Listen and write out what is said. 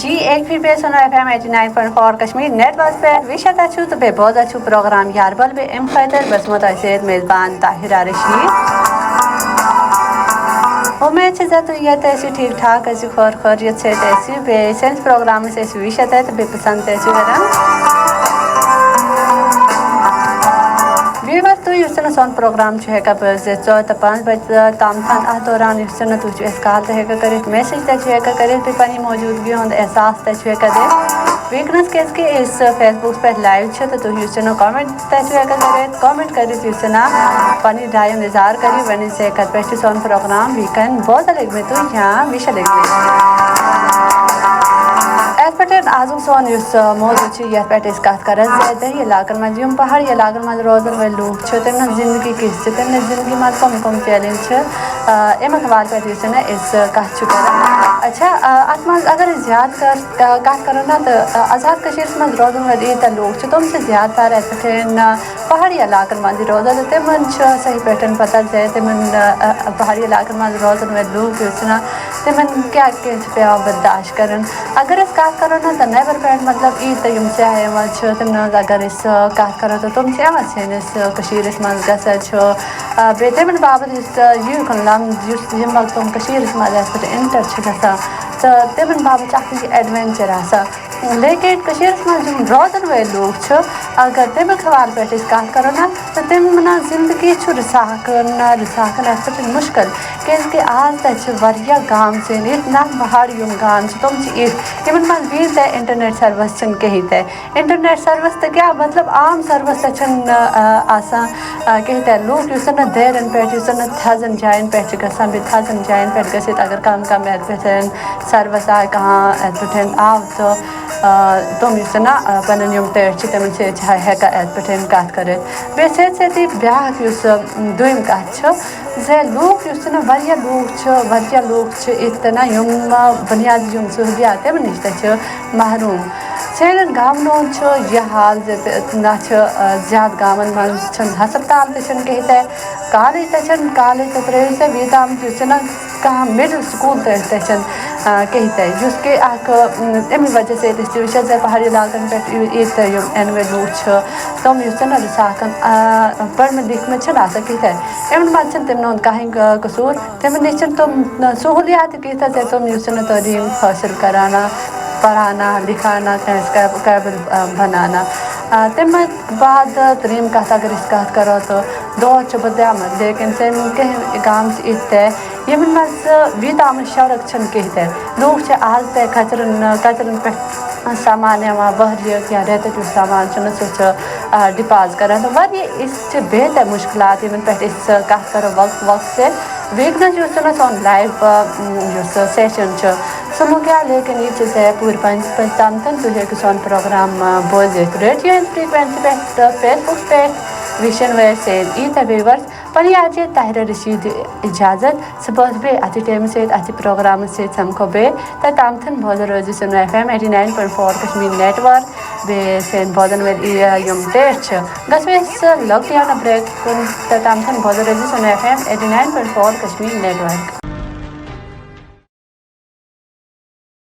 جی ایک پھر بے سنو FM 89.4 کشمیر نیٹ ورک پہ وشت اچھو تو بے بہت اچھو پروگرام یاربل بے ام خیدر بسمت ایسید میزبان طاہر رشید امید سے تو یہ ایسی ٹھیک ٹھاک ایسی خیریت سے ایسی بے سینس پروگرام سے ایسی وشت ہے تو بے پسند ایسی ویور تو یہ سون پروگرام ہے کب سے 4-5 بجے تام تھان دوران یہ تو کال ہے کرت میسج تے کرت پنی موجودگی ہند احساس تے دے ویکنس کیس کے اس فیس بک پہ لائیو تو یہ کامنٹ تے کرت کامنٹ کرت یہ پنی رائے اظہار کری ونی سے کت پہ سون پروگرام ویکن بہت الگ میں تو یہاں وش پٹن آزم سون موضوع یہ پہ کت کر زیادہ علاقن مز پہاڑی علاقن مز روزن ول لوگ تم زندگی کس تم زندگی مز کم کم چیلنج امیک حوالہ پہ اس کت کر اچھا ات مز اگر زیادہ کت کرو نا تو آزاد کشیر مز روزن ول یوتہ لوگ تم سے زیادہ تر ات پٹھن پہاڑی علاقن مز روزان تم صحیح پہ پتہ زِ تم پہاڑی علاقن مز روزن ول لوگ تم کیا پیوان برداشت کرن اگر اس کت کرو نا تو نیبر پہ مطلب عید تو سیاح مز تم اگر کت کرو تو تم سینس کشیرس مز گژھان بیٚیہِ تمن باپت یہ لفظ یم وقت تم کشیرس مز انٹر گژھان تو تمن باپت اخ ایڈونچر آسان لیکن کشیرس مز روزن ول لوگ اگر تمیک حوالہ پہ کت کرو نا تو تم زندگی رساکن ات پہ مشکل کیازکہ آج تہ گام سن نا پہاڑی گام تم تمن مز بیس انٹرنیٹ سروس کہیں تے انٹرنیٹ سروس تو کیا مطلب عام سروس آسان کہیں تے لوگ دیرن پہ تھزن جائن پہ گھان بیٚیہِ تھزن جائن پہ گھت اگر کم ات پہ سروس آئے کھانا ات پہ آو تو تم نا پن ٹیٹ تمن سی ہیکان ات پہ کت کر بیٚیہِ سۭتۍ سۭتی بیاکھ دوٚیِم کتھ زِ لوٗکھ لوگ ییٚتہِ نا بنیادی سہولیات تمن نش تہ محروم سین گامن یہ حال نہ زیادہ گامن مز ہسپتال تہ کہیں تے کالج تہ کالج تہ ترٛٲیِو سا بیٚیہِ تام نا کانٛہہ مڈل سکول تہ کہیں تے جس کہ امی وجہ سے وچھان زِ پہاڑی علاقن پہ ییٚتہِ این وٲلۍ لوگ تم نا رساکن پٔرمٕتۍ لیکھمٕتۍ آسان کہیں تے یمن مز تمن ہُنٛد کٕہٕنۍ قصوٗر تمن نش تم سہولیات کیٖتیاہ زِ تم تعلیٖم حٲصِل کرانا پڑھانا لکھانا قابل بنانا تمہ بعد ترٛیٚیِم کتھ اگر کت کرو تو دۄہ بدلیمت لیکن کینٛہہ گام تے یمن مز یوتام سڑک کہیں تے لوگ آز تے کچرن پہ سامان بہر یا ریتک سامان سہ ڈپاز کران تو اس بے تے مشکلات یمن پہ کت کرو وقت سے ویکنس سون لائف سیشن سہ لوگ لیکن یہ پوری پنج تام تھی سون پروگرام بوزت ریڈیو فریکوینسی پہ فیس بک پہ وشن ویسے ویورس پنی آج طاہر رشید اجازت صبح بے اتھ ٹائم ات پروگرام سمکھو بے تام بوزن روزو سنو FM 89.4 کشمیر نیٹ ورک بے سین بوزن ول ڈیٹ گھو لوک بریک تام بوزن روزو سنو FM 89.4 کشمیر نیٹ ورک